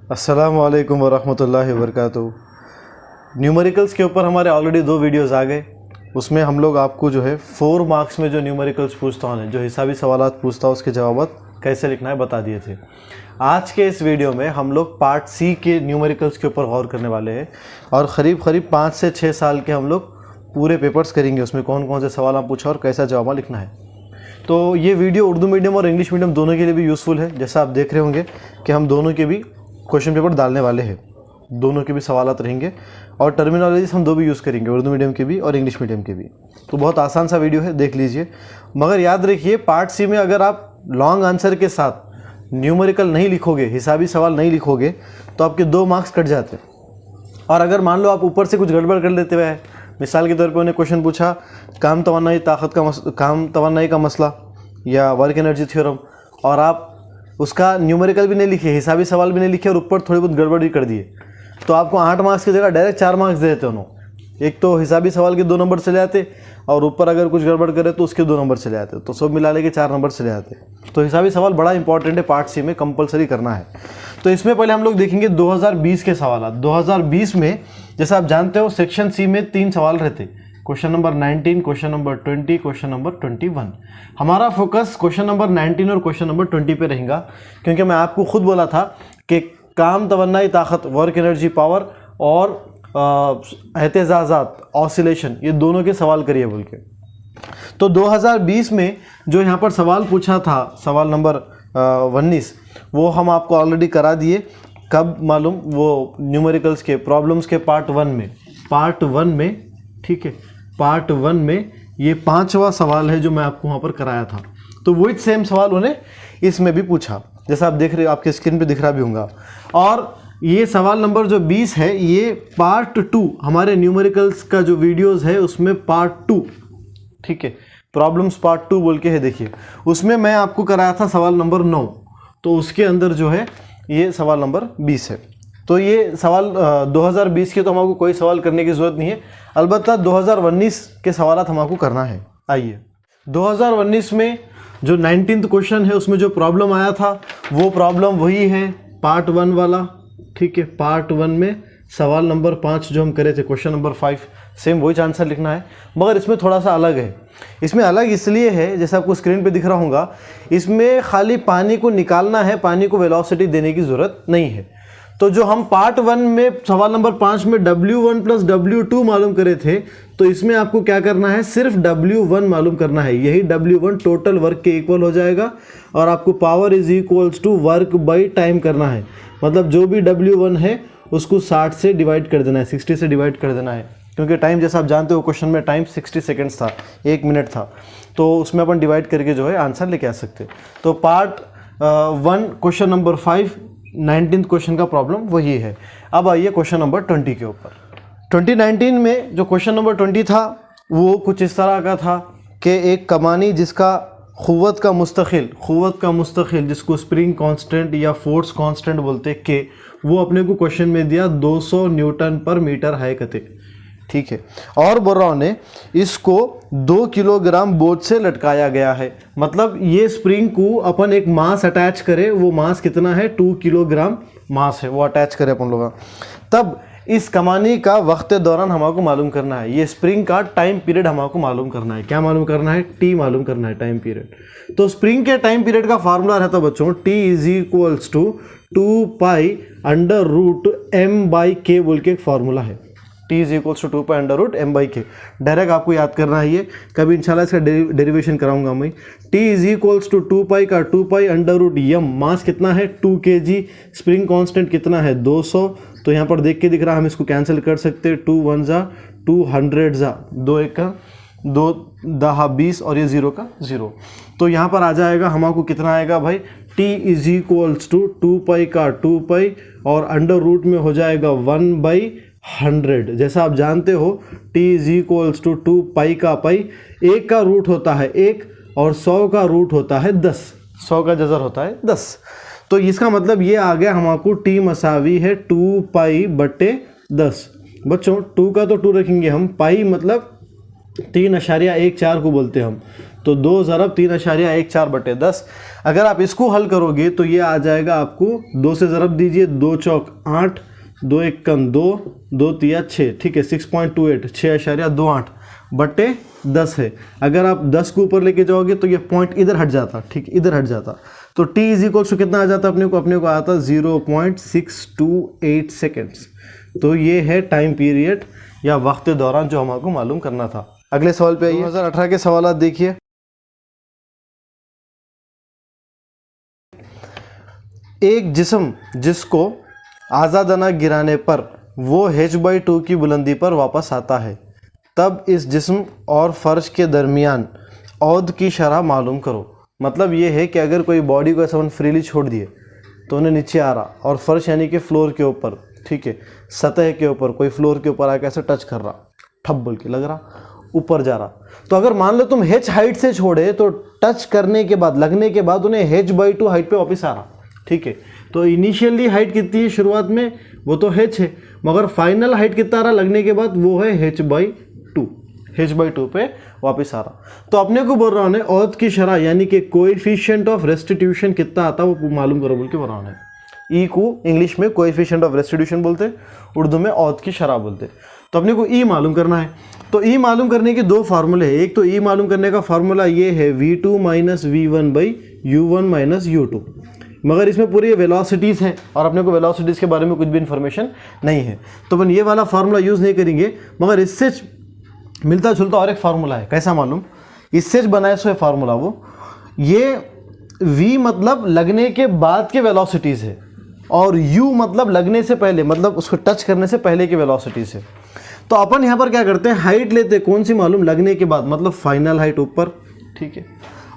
अस्सलामु अलैकुम वरहमतुल्लाहि वबरकातुहू। न्यूमेरिकल्स के ऊपर हमारे ऑलरेडी 2 वीडियोस आ गए। उसमें हम लोग आपको जो है 4 मार्क्स में जो न्यूमेरिकल्स पूछता हूँ, जो हिसाबी सवालात पूछता हूँ, उसके जवाब कैसे लिखना है बता दिए थे। आज के इस वीडियो में हम लोग पार्ट सी के न्यूमेरिकल्स के ऊपर गौर करने वाले हैं और क़रीब 5 से 6 साल के हम लोग पूरे पेपर्स करेंगे। उसमें कौन कौन से सवाल पूछा और कैसा जवाब लिखना है। तो ये वीडियो उर्दू मीडियम और इंग्लिश मीडियम दोनों के लिए भी यूज़फुल है। जैसा आप देख रहे होंगे कि हम दोनों के भी क्वेश्चन पेपर डालने वाले हैं, दोनों के भी सवालात रहेंगे और टर्मिनोलॉजीज हम दो भी यूज़ करेंगे, उर्दू मीडियम के भी और इंग्लिश मीडियम के भी। तो बहुत आसान सा वीडियो है, देख लीजिए। मगर याद रखिए, पार्ट सी में अगर आप लॉन्ग आंसर के साथ न्यूमेरिकल नहीं लिखोगे, हिसाबी सवाल नहीं लिखोगे, तो आपके 2 मार्क्स कट जाते हैं। और अगर मान लो आप ऊपर से कुछ गड़बड़ कर लेते हुए, मिसाल के तौर पे उन्हें क्वेश्चन पूछा काम तवान्नाई का मसला या वर्क एनर्जी थ्योरम, और आप उसका न्यूमेरिकल भी नहीं लिखे, हिसाबी सवाल भी नहीं लिखे और ऊपर थोड़ी बहुत गड़बड़ भी कर दिए, तो आपको 8 मार्क्स की जगह डायरेक्ट 4 मार्क्स दे देते उन्होंने। एक तो हिसाबी सवाल के 2 नंबर चले आते और ऊपर अगर कुछ गड़बड़ करे तो उसके 2 नंबर चले आते, तो सब मिला लेके 4 नंबर चले आते। तो हिसाबी सवाल बड़ा इंपॉर्टेंट है, पार्ट सी में कंपलसरी करना है। तो इसमें पहले हम लोग देखेंगे 2020 के सवाल। 2020 में जैसा आप जानते हो सेक्शन सी में 3 सवाल रहते, question number 19, question number 20, question number 21। हमारा फोकस क्वेश्चन नंबर 19 और क्वेश्चन नंबर 20 पे रहेगा, क्योंकि मैं आपको खुद बोला था कि काम तवन्नाई ताकत, वर्क एनर्जी पावर और एहतेजाजात ऑसिलेशन, ये दोनों के सवाल करिए बोल के। तो 2020 में जो यहाँ पर सवाल पूछा था, सवाल नंबर 19, वो हम आपको ऑलरेडी करा दिए। कब मालूम? वो न्यूमेरिकल्स के प्रॉब्लम्स के पार्ट 1 में, ठीक है, पार्ट 1 में ये 5वां सवाल है जो मैं आपको वहाँ पर कराया था। तो वही सेम सवाल उन्हें इसमें भी पूछा, जैसा आप देख रहे हो, आपके स्क्रीन पे दिख रहा भी होगा। और ये सवाल नंबर जो 20 है, ये पार्ट 2 हमारे न्यूमेरिकल्स का जो वीडियोस है उसमें पार्ट 2, ठीक है, प्रॉब्लम्स पार्ट 2 बोल के है, देखिए उसमें मैं आपको कराया था सवाल नंबर 9, तो उसके अंदर जो है ये सवाल नंबर 20 है। तो ये सवाल 2020 के तो हमको कोई सवाल करने की ज़रूरत नहीं है, अलबत्ता 2019 के सवाल हमको करना है। आइए, 2019 में जो 19th क्वेश्चन है उसमें जो प्रॉब्लम आया था वो प्रॉब्लम वही है, पार्ट 1 वाला, ठीक है। पार्ट 1 में सवाल नंबर 5 जो हम करे थे, क्वेश्चन नंबर 5, सेम वही आंसर लिखना है, मगर इसमें थोड़ा सा अलग है। इसमें अलग इसलिए है, जैसे आपको स्क्रीन पे दिख रहा होगा, इसमें खाली पानी को निकालना है, पानी को वेलोसिटी देने की ज़रूरत नहीं है। तो जो हम पार्ट 1 में सवाल नंबर 5 में W1 प्लस W2 मालूम करे थे, तो इसमें आपको क्या करना है, सिर्फ W1 मालूम करना है। यही W1 टोटल वर्क के इक्वल हो जाएगा और आपको power is equals to work by time करना है। मतलब जो भी W1 है उसको 60 से डिवाइड कर देना है, 60 से डिवाइड कर देना है, क्योंकि टाइम जैसा आप जानते हो क्वेश्चन में टाइम 60 सेकेंड्स था, 1 मिनट था, तो उसमें अपन डिवाइड करके जो है आंसर लेके आ सकते। तो part 1 question number 5 19th question का प्रॉब्लम वही है। अब आइए क्वेश्चन नंबर 20 के ऊपर। 2019 में जो क्वेश्चन नंबर 20 था वो कुछ इस तरह का था कि एक कमानी जिसका क़ुव्वत का मुस्तकिल जिसको स्प्रिंग कांस्टेंट या फोर्स कांस्टेंट बोलते के, वो अपने को क्वेश्चन में दिया 200 न्यूटन पर मीटर है कते, ठीक है। और बोल रहा ने इसको 2 किलोग्राम बोझ से लटकाया गया है। मतलब ये स्प्रिंग को अपन एक मास अटैच करे, वो मास कितना है, 2 किलोग्राम मास है, वो अटैच करे अपन लोग। तब इस कमानी का वक्त दौरान हमको मालूम करना है, ये स्प्रिंग का टाइम पीरियड हमको मालूम करना है। क्या मालूम करना है? टी मालूम करना है, टाइम पीरियड। तो स्प्रिंग के टाइम पीरियड का फार्मूला रहता बच्चों, T is equals to 2 pi under root M by K बोल के एक फार्मूला है। T is equals to 2 pi under root M by K, direct आपको याद करना है ये, कभी इंशाल्लाह इसका डेरिवेशन कराऊंगा मैं। T इज इक्वल्स टू 2 पाई का 2 पाई अंडर रूट एम, मास कितना है 2 kg, स्प्रिंग कांस्टेंट कितना है 200, तो यहाँ पर देख के दिख रहा है, हम इसको कैंसिल कर सकते हैं, 2 1 जा 2 100 जा 2 1 का 2 10 20 और ये 0 का 0, तो यहाँ पर आ जाएगा हमको कितना आएगा भाई, T इज इक्वल्स टू 2 पाई का 2 पाई और अंडर रूट में हो जाएगा 1/100। जैसा आप जानते हो T इज इक्वल्स टू 2 पाई का पाई, 1 का रूट होता है 1 और 100 का रूट होता है 10, 100 का जज़र होता है 10। तो इसका मतलब ये आ गया हमको T मसावी है 2 पाई बटे 10। बच्चों 2 का तो 2 रखेंगे हम, पाई मतलब 3.14 को बोलते हैं हम, तो 2 ज़रब 3.14/10। अगर आप इसको हल करोगे तो ये आ जाएगा आपको, 2 से ज़रब दीजिए, 2 चौक 8, 2 एकम 2, 2 तिया 6, ठीक है, 6.28, 6.28/10 है। अगर आप 10 को ऊपर लेके जाओगे तो ये पॉइंट इधर हट जाता, ठीक, इधर हट जाता। तो t इज इक्वल टू कितना आ जाता अपने को आता 0.628 सेकेंड्स। तो ये है टाइम पीरियड या वक्त दौरान जो हमको मालूम करना था। अगले सवाल पे आइए। 2018 के सवाल देखिए। एक जिस्म जिसको आज़ादाना गिराने पर वो h/2 की बुलंदी पर वापस आता है, तब इस जिस्म और फर्श के दरमियान औद की शरह मालूम करो। मतलब ये है कि अगर कोई बॉडी को ऐसा फ्रीली छोड़ दिए तो उन्हें नीचे आ रहा, और फर्श यानी कि फ्लोर के ऊपर, ठीक है, सतह के ऊपर, कोई फ्लोर के ऊपर आके ऐसे टच कर रहा, ठप बोल के लग रहा, ऊपर जा रहा। तो अगर मान लो तुम h हाइट से छोड़े तो टच करने के बाद, लगने के बाद उन्हें h/2 हाइट पे वापस आ रहा, ठीक है। तो इनिशियली हाइट कितनी है शुरुआत में, वो तो h है, मगर फाइनल हाइट कितना आ रहा लगने के बाद, वो है h/2 पे वापस आ रहा। तो अपने को बोल रहा हूँ औद की शरह यानी कि कोएफिशिएंट ऑफ रेस्टिट्यूशन कितना आता वो मालूम करो बोल के बोल रहा हूँ। ई को इंग्लिश में कोएफिशिएंट ऑफ रेस्टिट्यूशन बोलते, उर्दू में औद की शरह बोलते। तो अपने को ई मालूम करना है। तो ई मालूम करने के दो फार्मूले हैं। एक तो ई मालूम करने का फार्मूला ये है v2 - v1/u1 - u2, मगर इसमें पूरी वेलोसिटीज़ हैं और अपने को वेलोसिटीज़ के बारे में कुछ भी इन्फॉर्मेशन नहीं है, तो अपन ये वाला फार्मूला यूज़ नहीं करेंगे। मगर इससे मिलता जुलता और एक फार्मूला है, कैसा मालूम, इससे बनाया सो है फार्मूला वो, ये v मतलब लगने के बाद के वेलोसिटीज़ है और u मतलब लगने से पहले, मतलब उसको टच करने से पहले की वेलोसिटीज़ है। तो अपन यहाँ पर क्या करते हैं, हाइट लेते हैं, कौन सी मालूम, लगने के बाद, मतलब फाइनल हाइट ऊपर, ठीक है,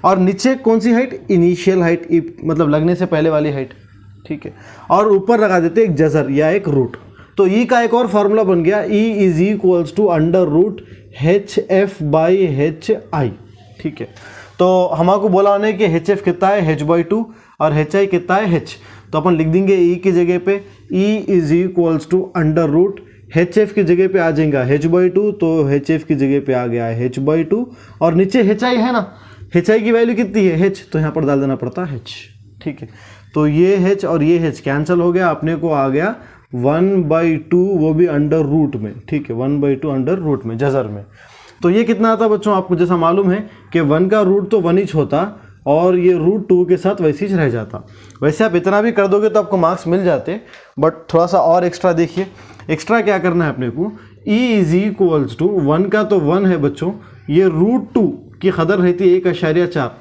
और नीचे कौन सी हाइट, इनिशियल हाइट, मतलब लगने से पहले वाली हाइट, ठीक है, और ऊपर लगा देते एक जजर या एक रूट। तो ई का एक और फार्मूला बन गया, E is equals to √hf/hi, ठीक है। तो हमको बोला उन्हें कि hf कितना है h/2 और hi कितना है h। तो अपन लिख देंगे E की जगह पे E is equals to √hf की जगह पे आ जाएगा h/2, तो hf की जगह पे आ गया है h/2, और नीचे hi है ना, hi की वैल्यू कितनी है h, तो यहाँ पर डाल देना पड़ता है h, ठीक है। तो ये h और ये h कैंसिल हो गया, अपने को आ गया 1/2, वो भी अंडर रूट में, ठीक है, 1/2 अंडर रूट में, जजर में। तो ये कितना आता बच्चों, आपको जैसा मालूम है कि 1 का रूट तो 1 इंच होता और ये √2 के साथ वैसे ही रह जाता। वैसे आप इतना भी कर दोगे तो आपको मार्क्स मिल जाते, बट थोड़ा सा और एक्स्ट्रा देखिए। एक्स्ट्रा क्या करना है अपने को, E इज इक्वल्स टू 1 का तो 1 है बच्चों, ये √2 की कदर रहती है 1.4,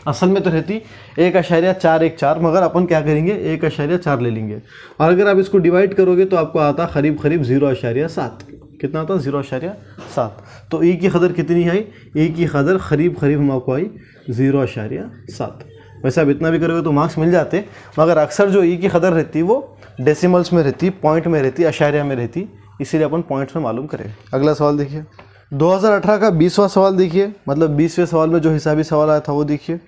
असल में तो रहती 1.414, मगर अपन क्या करेंगे 1.4 ले लेंगे, और अगर आप इसको डिवाइड करोगे तो आपको आता करीब 0.7, कितना आता 0.7। तो ई की कदर कितनी आई, ई की कदर करीब हमको आई 0.7। वैसे आप इतना भी करोगे तो मार्क्स मिल जाते, मगर अक्सर जो ई की कदर रहती वो डेसिमल्स में रहती, पॉइंट में रहती, अशारिया में रहती, इसीलिए अपन पॉइंट्स में मालूम करें। अगला सवाल देखिए, 2018 का 20वां सवाल देखिए, मतलब 20वें सवाल में जो हिसाबी सवाल आया था वो देखिए।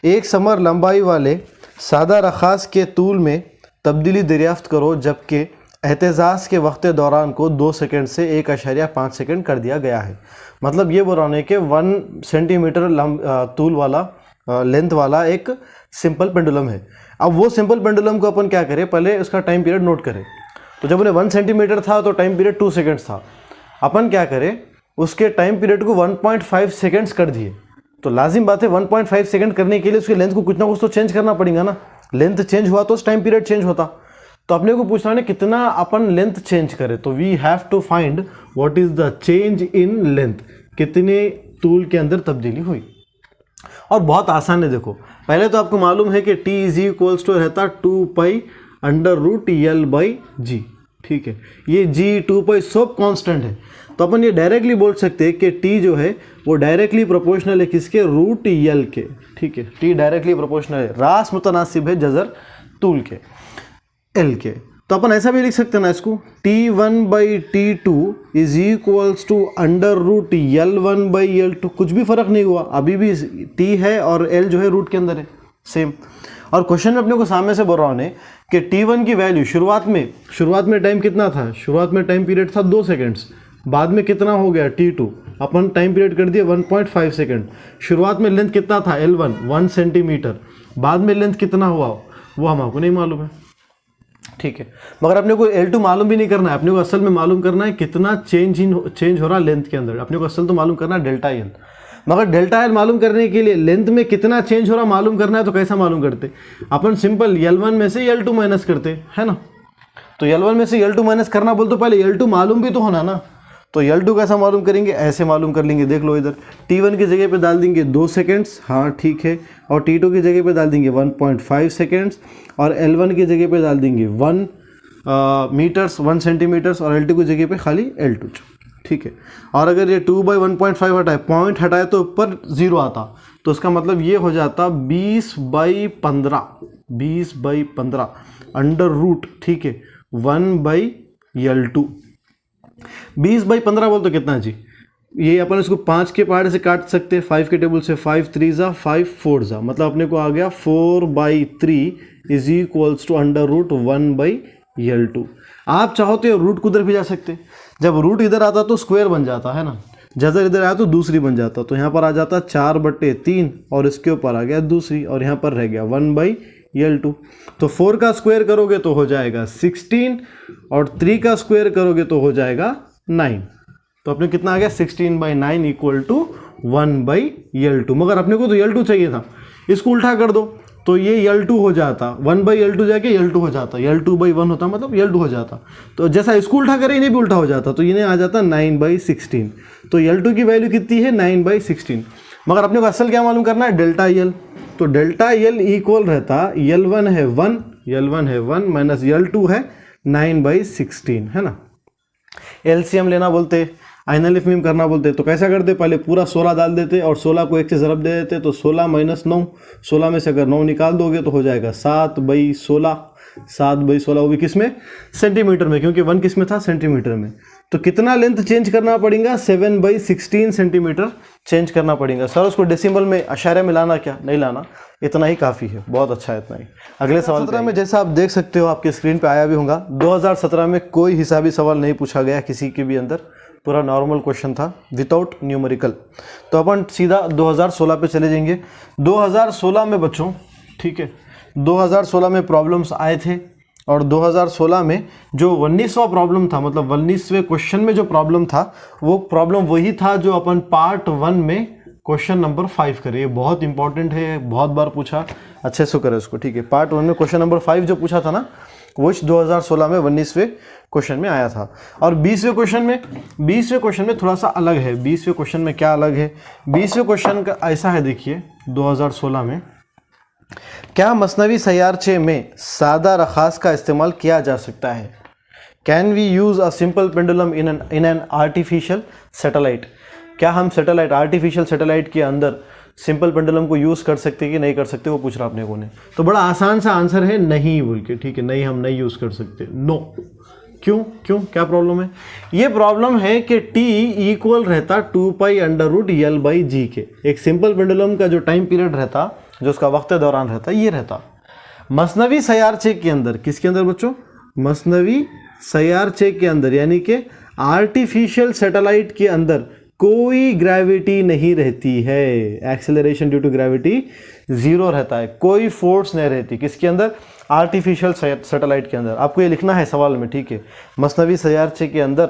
एक समर लंबाई वाले सादा रखास के तूल में तब्दीली दरियाफ्त करो, जबकि एहतजाज के वक्त दौरान को 2 सेकंड से 1.5 सेकंड कर दिया गया है। मतलब ये बोल रहा है कि 1 सेंटीमीटर तूल वाला, लेंथ वाला एक सिंपल पेंडुलम है। अब वो सिंपल पेंडुलम को अपन क्या करें, पहले उसका टाइम पीरियड नोट करें। तो जब उन्हें 1 सेंटीमीटर था तो टाइम पीरियड 2 सेकेंड्स था, अपन क्या करें उसके टाइम पीरियड को 1.5 सेकेंड्स कर दिए। तो लाजिम बात है 1.5 सेकंड करने के लिए उसके लेंथ को कुछ ना कुछ तो चेंज करना पड़ेगा ना, लेंथ चेंज हुआ तो टाइम पीरियड चेंज होता। तो अपने को पूछना है कितना अपन लेंथ चेंज करें, तो we have to find what is the change in length, कितने तूल के अंदर तब्दीली हुई। और बहुत आसान है, देखो पहले तो आपको मालूम है कि t इज इक्वल्स टू रहता 2π√L/g, ठीक है, ये g 2π सब कांस्टेंट है। तो अपन ये डायरेक्टली बोल सकते हैं कि t जो है वो डायरेक्टली प्रोपोर्शनल है किसके, √L के, ठीक है, t डायरेक्टली प्रोपोर्शनल है, रास मुतनासिब है जजर तूल के, L के। तो अपन ऐसा भी लिख सकते हैं ना इसको, T1/T2 is equals to √L1/L2, कुछ भी फर्क नहीं हुआ, अभी भी T है और L जो है रूट के अंदर है सेम। और क्वेश्चन में अपने को सामने से बोल रहा हूँ कि T1 की वैल्यू शुरुआत में टाइम कितना था, शुरुआत में टाइम पीरियड था 2 सेकेंड्स, बाद में कितना हो गया T2, अपन टाइम पीरियड कर दिया 1.5 सेकेंड। शुरुआत में लेंथ कितना था L1 1 सेंटीमीटर, बाद में लेंथ कितना हुआ वो हम आपको नहीं मालूम है, ठीक है। मगर अपने को L2 मालूम भी नहीं करना है, अपने को असल में मालूम करना है कितना चेंज हो रहा लेंथ के अंदर। अपने को असल तो मालूम करना है डेल्टा एल, मगर डेल्टा एल मालूम करने के लिए लेंथ में कितना चेंज हो रहा मालूम करना है। तो कैसा मालूम करते, अपन सिंपल L1 में से L2 माइनस करते, है ना। तो L1 में से L2 माइनस करना बोल तो पहले L2 मालूम भी तो होना ना। तो L2 कैसा मालूम करेंगे, ऐसे मालूम कर लेंगे। देख लो इधर T1 की जगह पे डाल देंगे 2 सेकेंड्स, हाँ ठीक है, और T2 की जगह पे डाल देंगे 1.5 सेकेंड्स, और L1 की जगह पे डाल देंगे 1 मीटर्स 1 सेंटीमीटर्स, और L2 की जगह पे खाली L2, ठीक है। और अगर ये 2/1.5 हटाए, पॉइंट हटाए तो ऊपर 0 आता, तो उसका मतलब ये हो जाता 20/15 अंडर रूट, ठीक है, 1/L2। 20/15 बोल तो कितना जी, ये अपन इसको 5 के पहाड़ से काट सकते हैं, 5 के टेबल से 5 3 जा 5 4 जा, मतलब अपने को आ गया 4/3 is equals to under root 1/L2। आप चाहो तो रूट को उधर भी जा सकते, जब रूट इधर आता तो स्क्वायर बन जाता है ना, जैसे इधर आया तो दूसरी बन जाता, तो यहाँ पर आ जाता 4/3 और इसके ऊपर आ गया दूसरी, और यहाँ पर रह गया 1/L2। तो 4 का स्क्वायर करोगे तो हो जाएगा 16, और 3 का स्क्वायर करोगे तो हो जाएगा 9। तो अपने कितना आ गया 16/9 इक्वल टू 1/L2। मगर अपने को तो L2 चाहिए था, इसको उल्टा कर दो तो ये L2 हो जाता, 1/L2 जाके L2 हो जाता, L2/1 होता मतलब L2 हो जाता। तो जैसा इसको उल्टा करें इन्हें भी उल्टा हो जाता, तो इन्हें आ जाता 9/16। तो L2 की वैल्यू कितनी है 9/16। मगर अपने को असल क्या मालूम करना है, डेल्टा एल। तो डेल्टा एल इक्वल रहता L1 है 1 माइनस L2 है 9/16, है ना। एलसीएम लेना बोलते, आइनलिफमीम करना बोलते, तो कैसा करते, पहले पूरा 16 डाल देते और 16 को 1 से ज़रब दे देते, तो 16 माइनस 9, 16 में से अगर 9 निकाल दोगे तो हो जाएगा 7/16, 7/16, वो भी किस में, सेंटीमीटर में, क्योंकि 1 किस में था, सेंटीमीटर में। तो कितना लेंथ चेंज करना पड़ेगा, 7/16 सेंटीमीटर चेंज करना पड़ेगा। सर उसको डेसिमल में अशारे में लाना, क्या नहीं लाना, इतना ही काफ़ी है, बहुत अच्छा है, इतना ही। अगले सवाल 17 में जैसा आप देख सकते हो, आपके स्क्रीन पे आया भी होगा, 2017 में कोई हिसाबी सवाल नहीं पूछा गया किसी के भी अंदर, पूरा नॉर्मल क्वेश्चन था विदाउट न्यूमेरिकल। तो अपन सीधा 2016 पे चले जाएंगे। 2016 में बच्चों, ठीक है, 2016 में प्रॉब्लम्स आए थे, और 2016 में जो 19वां प्रॉब्लम था, मतलब 19वें क्वेश्चन में जो प्रॉब्लम था, वो प्रॉब्लम वही था जो अपन पार्ट 1 में क्वेश्चन नंबर 5 करे। ये बहुत इंपॉर्टेंट है, बहुत बार पूछा, अच्छे से करें इसको, ठीक है। पार्ट 1 में क्वेश्चन नंबर 5 जो पूछा था ना, वो 2016 में 19वें क्वेश्चन में आया था। और 20वें क्वेश्चन में थोड़ा सा अलग है। 20वें क्वेश्चन में क्या अलग है, 20वें क्वेश्चन का ऐसा है, देखिए 2016 में, क्या मसनवी सैयारचे में सादा रखास का इस्तेमाल किया जा सकता है। Can we use a simple pendulum in an artificial satellite. क्या हम सैटेलाइट, आर्टिफिशियल सैटेलाइट के अंदर सिंपल पेंडुलम को यूज़ कर सकते कि नहीं कर सकते, वो पूछ रहा अपने को ने। तो बड़ा आसान सा आंसर है नहीं बोल के, ठीक है, नहीं हम नहीं यूज़ कर सकते, नो। क्यों क्या प्रॉब्लम है, ये प्रॉब्लम है कि t इक्वल रहता 2π√L/g के। एक सिंपल पेंडुलम का जो टाइम पीरियड रहता, जो उसका वक्त दौरान रहता, ये रहता। मसनवी सैयारचे के अंदर, किसके अंदर बच्चों, मसनवी सैयारचे के अंदर, यानी कि आर्टिफिशियल सैटेलाइट के अंदर कोई ग्रेविटी नहीं रहती है। एक्सेलरेशन ड्यू टू ग्रेविटी 0 रहता है, कोई फोर्स नहीं रहती। किसके अंदर, आर्टिफिशियल सैटेलाइट के अंदर। आपको ये लिखना है सवाल में, ठीक है। मसनवी सैयारचे के अंदर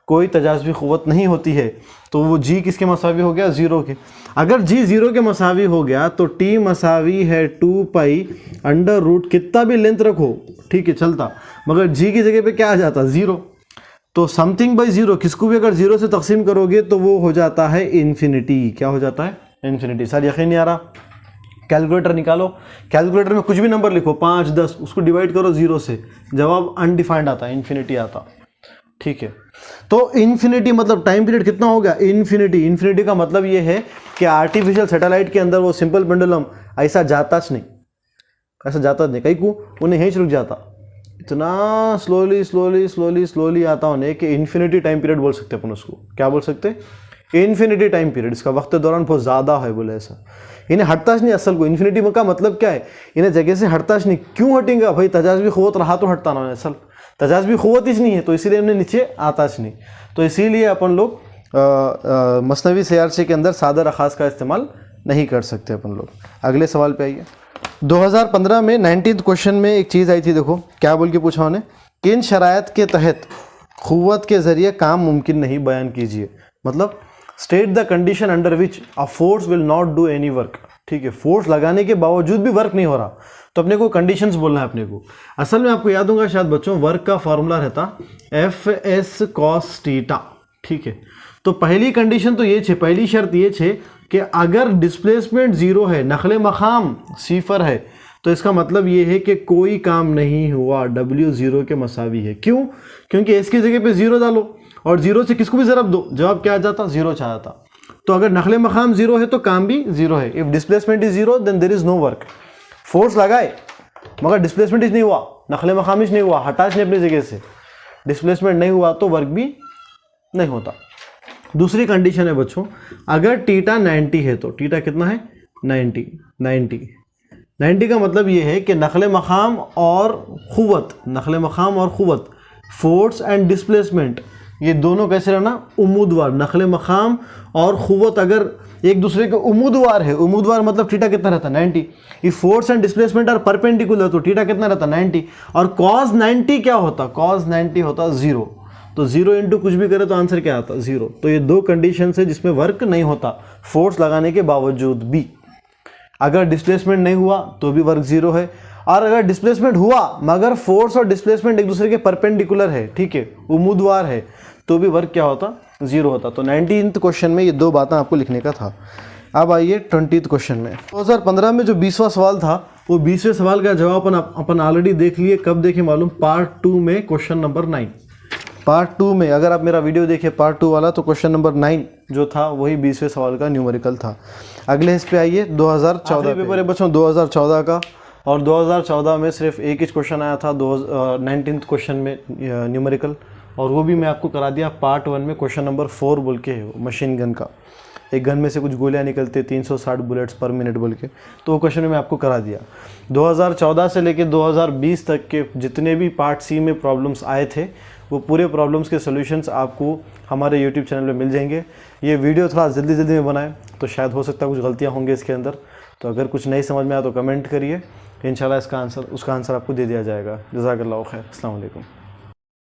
कोई तजाज़बी क़ुव्वत नहीं होती है, तो वो जी किसके मसावी हो गया, 0 के। अगर जी 0 के मसावी हो गया तो टी मसावी है 2π√, कितना भी लेंथ रखो, ठीक है, चलता, मगर जी की जगह पे क्या आ जाता, 0। तो समथिंग बाई 0, किसको भी अगर 0 से तकसीम करोगे तो वो हो जाता है इन्फिनिटी। क्या हो जाता है, इन्फिनिटी। सर यकीन नहीं आ रहा, कैलकुलेटर निकालो, कैलकुलेटर में कुछ भी नंबर लिखो, 5 10, उसको डिवाइड करो 0 से, जवाब अनडिफाइंड आता है, इन्फिनिटी आता, ठीक है। तो इन्फिनिटी मतलब टाइम पीरियड कितना हो गया, इन्फिनिटी। इन्फिनिटी का मतलब ये है कि आर्टिफिशियल सैटेलाइट के अंदर वो सिंपल पेंडुलम ऐसा जाता नहीं, ऐसा जाता नहीं, कहीं को उन्हें यहीं रुक जाता, इतना स्लोली आता उन्हें कि इन्फिनिटी टाइम पीरियड बोल सकते अपन उसको। क्या बोल सकते, इन्फिनिटी टाइम पीरियड। इसका वक्त दौरान बहुत ज़्यादा है, बोले ऐसा, इन्हें हटताश नहीं। असल को इन्फिनिटी का मतलब क्या है, इन्हें जगह से हटताश नहीं। क्यों हटेंगे भाई, तजाज़बी क़ुव्वत रहा तो हटता ना, असल तजाज़बी क़ुव्वत ही नहीं है, तो इसीलिए हमने नीचे आताश नहीं। तो इसीलिए अपन लोग मसनवी सियारचे के अंदर सादर अखास का इस्तेमाल नहीं कर सकते अपन लोग। अगले सवाल पे आइए। 2015 में 19th क्वेश्चन में एक चीज़ आई थी, देखो क्या बोल के पूछा उन्हें, किन शराइत के तहत क़ुव्वत के ज़रिए काम मुमकिन नहीं, बयान कीजिए। मतलब state the condition under which a force will not do any work. ठीक है, फोर्स लगाने के बावजूद भी वर्क नहीं हो रहा, तो अपने को कंडीशंस बोलना है अपने को। असल में आपको याद होगा शायद बच्चों, वर्क का फॉर्मूला रहता Fs cos थीटा। ठीक है, तो पहली कंडीशन तो ये छे, पहली शर्त ये छे कि अगर डिस्प्लेसमेंट ज़ीरो है, नखले मकाम सिफर है, तो इसका मतलब ये है कि कोई काम नहीं हुआ, W ज़ीरो के मसावी है। क्यों? क्योंकि इसकी जगह पे ज़ीरो डालो और ज़ीरो से किसको भी ज़रब दो, जवाब क्या आ जाता? ज़ीरो आ जाता। तो अगर नखले मकाम ज़ीरो है तो काम भी ज़ीरो है। If displacement is zero then there is no work. Force लगाए मगर डिस्प्लेसमेंट इज नहीं हुआ, नखले मकाम इज नहीं हुआ, हटाश नहीं अपनी जगह से, डिस्प्लेसमेंट नहीं हुआ तो वर्क भी नहीं होता। दूसरी कंडीशन है बच्चों, अगर थीटा 90 है तो थीटा कितना है? 90 का मतलब ये है कि नखले मकाम और क़ुव्वत, नखले मकाम और क़ुव्वत, फोर्स एंड डिस्प्लेसमेंट, ये दोनों कैसे रहना? उम्मीदवार। नखले मकाम और क़ुव्वत अगर एक दूसरे के उम्मीदवार है, उम्मीदवार मतलब थीटा कितना रहता? 90। If force and displacement are perpendicular तो थीटा कितना रहता? 90। और cos 90 क्या होता? cos 90 होता 0। तो 0 इंटू कुछ भी करे तो आंसर क्या आता? 0। तो ये दो कंडीशन है जिसमें वर्क नहीं होता फोर्स लगाने के बावजूद भी। अगर डिस्प्लेसमेंट नहीं हुआ तो भी वर्क 0 है, और अगर डिस्प्लेसमेंट हुआ मगर फोर्स और डिस्प्लेसमेंट एक दूसरे के परपेंडिकुलर है, ठीक है, उम्मीदवार है, तो भी वर्क क्या होता? 0 होता। तो 19th क्वेश्चन में ये दो बातें आपको लिखने का था। अब आइए 20th क्वेश्चन में। 2015 में जो 20वां सवाल था, वो 20वें सवाल का जवाब अपन ऑलरेडी देख लिए। कब देखे मालूम? पार्ट 2 में, क्वेश्चन नंबर 9। पार्ट 2 में अगर आप मेरा वीडियो देखिए पार्ट 2 वाला, तो क्वेश्चन नंबर 9 जो था वही 20वें सवाल का न्यूमेरिकल था। अगले इस पे आइए 2014 पेपर है बच्चों, 2014 का, और 2014 में सिर्फ एक ही क्वेश्चन आया था 19th क्वेश्चन में न्यूमेरिकल, और वो भी मैं आपको करा दिया पार्ट 1 में। क्वेश्चन नंबर 4 बोल के है, मशीन गन का, एक गन में से कुछ गोलियां निकलते 360 बुलेट्स पर मिनट बोल के, तो वो क्वेश्चन मैं आपको करा दिया। 2014 से लेकर 2020 तक के जितने भी पार्ट सी में प्रॉब्लम्स आए थे, वो पूरे प्रॉब्लम्स के सॉल्यूशंस आपको हमारे यूट्यूब चैनल पे मिल जाएंगे। ये वीडियो थोड़ा जल्दी में बनाएं तो शायद हो सकता है कुछ गलतियाँ होंगी इसके अंदर, तो अगर कुछ नहीं समझ में आया तो कमेंट करिए, इंशाल्लाह उसका आंसर आपको दे दिया जाएगा। जज़ाकल्लाहु खैर। अस्सलाम वालेकुम।